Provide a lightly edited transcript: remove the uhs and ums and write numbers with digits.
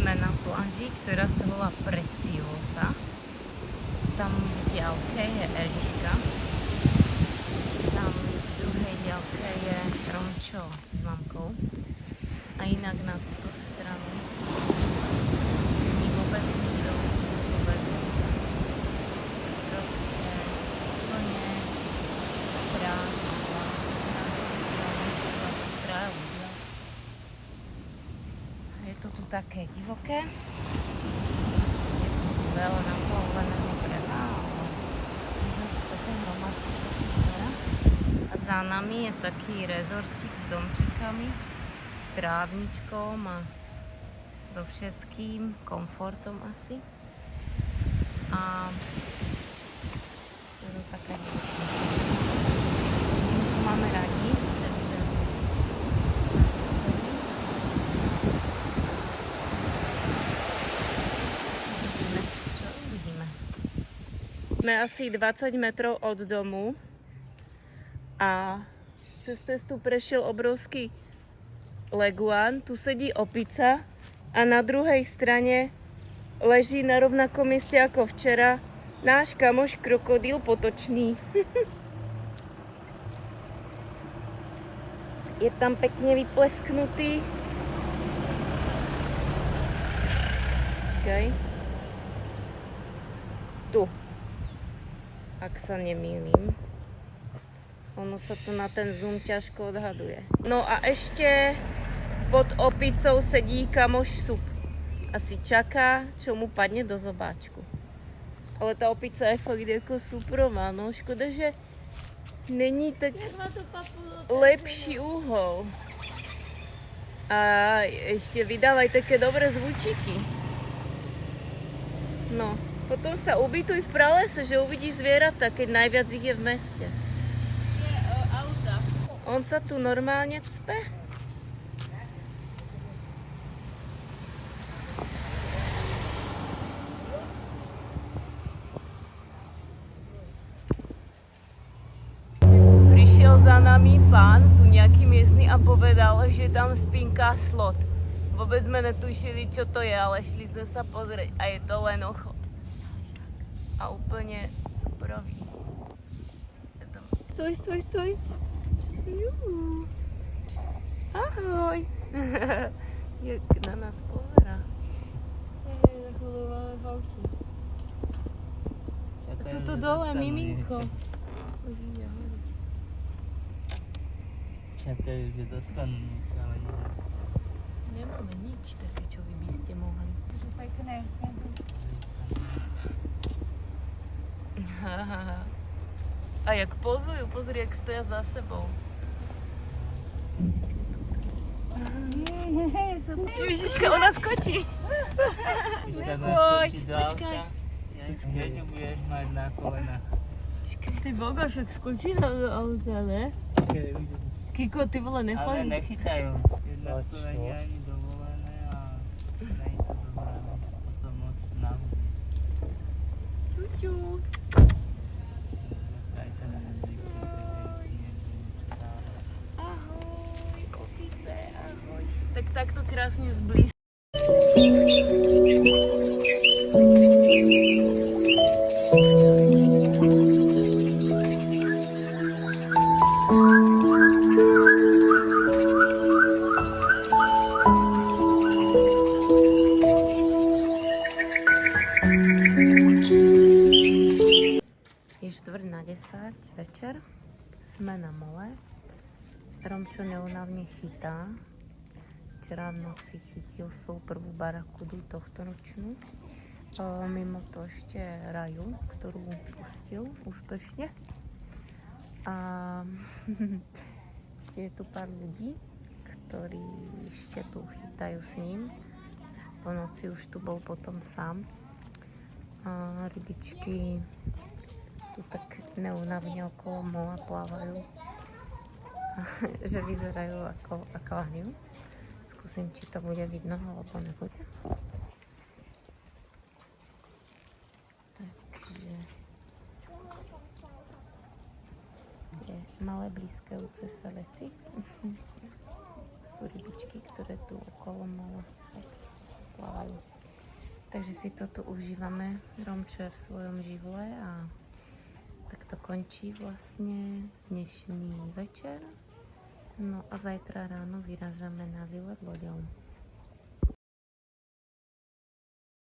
Sme na pláži, ktorá sa volá Preciosa. Tam v diaľke je Eliška. Tam v druhej diaľke je Romčo s mamkou. A inak na túto stranu není vôbec nikto. Vôbec. Proste úplne prázdno. Je to tu také divoké. Je tu veľa napoloveného dreva, ale je to také hromadné. A za nami je taký rezortík s domčekami, s trávničkom a so všetkým komfortom asi. A je to také divoké. Tu máme radi, takže sme asi 20 metrov od domu a cez cestu prešiel obrovský leguán, tu sedí opica a na druhej strane leží na rovnakom mieste ako včera náš kamoš krokodíl potočný. Je tam pekne vyplesknutý. Počkaj. Tu. Ak sa nemýlim. Ono sa to na ten zoom ťažko odhaduje. No a ešte pod opicou sedí kamoš Sup. Asi čaká, čo mu padne do zobáčku. Ale tá opica je fakt ako suprová, no škoda, že není tak lepší úhol. A ešte vydávaj také dobré zvučíky. No. Potom sa ubytuj v pralese, že uvidíš zvieratá, keď najviac ich je v meste. On sa tu normálne cpe. Prišiel za nami pán, tu nejaký miestny, a povedal, že tam spinká slot. Vôbec sme netušili, čo to je, ale šli sme sa pozrieť a je to len ochot. A úplne suprový. Stoj. Ahoj. Jak na nás pozerá. Zachováme balky. Tuto dole, miminko. Už ide hore. Čakajú, že dostanú. Nemáme nič také, čo vy by ste mohli. Sú pekné. A jak pozujú, pozri, jak stoja za sebou. Ježiška, ona skočí. Počkaj. Ja chce, nebudeš mať na kolena. Ty boga, však skočí na auta, ne? Kiko, ty vole, Ale nechodí. nechytajú. Jednak to není ani dovolené a není to dobré. Potom moc nahodí. Čuču. Ahoj, opice, ahoj. Tak takto krásne zblízka. Je 9:45 večer, sme na mole. Romčo neúnavne chytá. Včera v noci chytil svoju prvú barakudu tohtoročnú. Mimo to ešte raju, ktorú pustil úspešne. A ešte je tu pár ľudí, ktorí ešte tu chytajú s ním. Po noci už tu bol potom sám. A rybičky tu tak neúnavne okolo mola plávajú. Že vyzerajú ako akvárium. Skúsim, či to bude vidno, alebo nebude. Takže je malé blízkajúce sa veci. Sú rybičky, ktoré tu okolo mola plávajú. Takže si to tu užívame, Romče v svojom živle a tak to končí vlastne dnešný večer. No a zajtra ráno vyrážame na výlet loďou.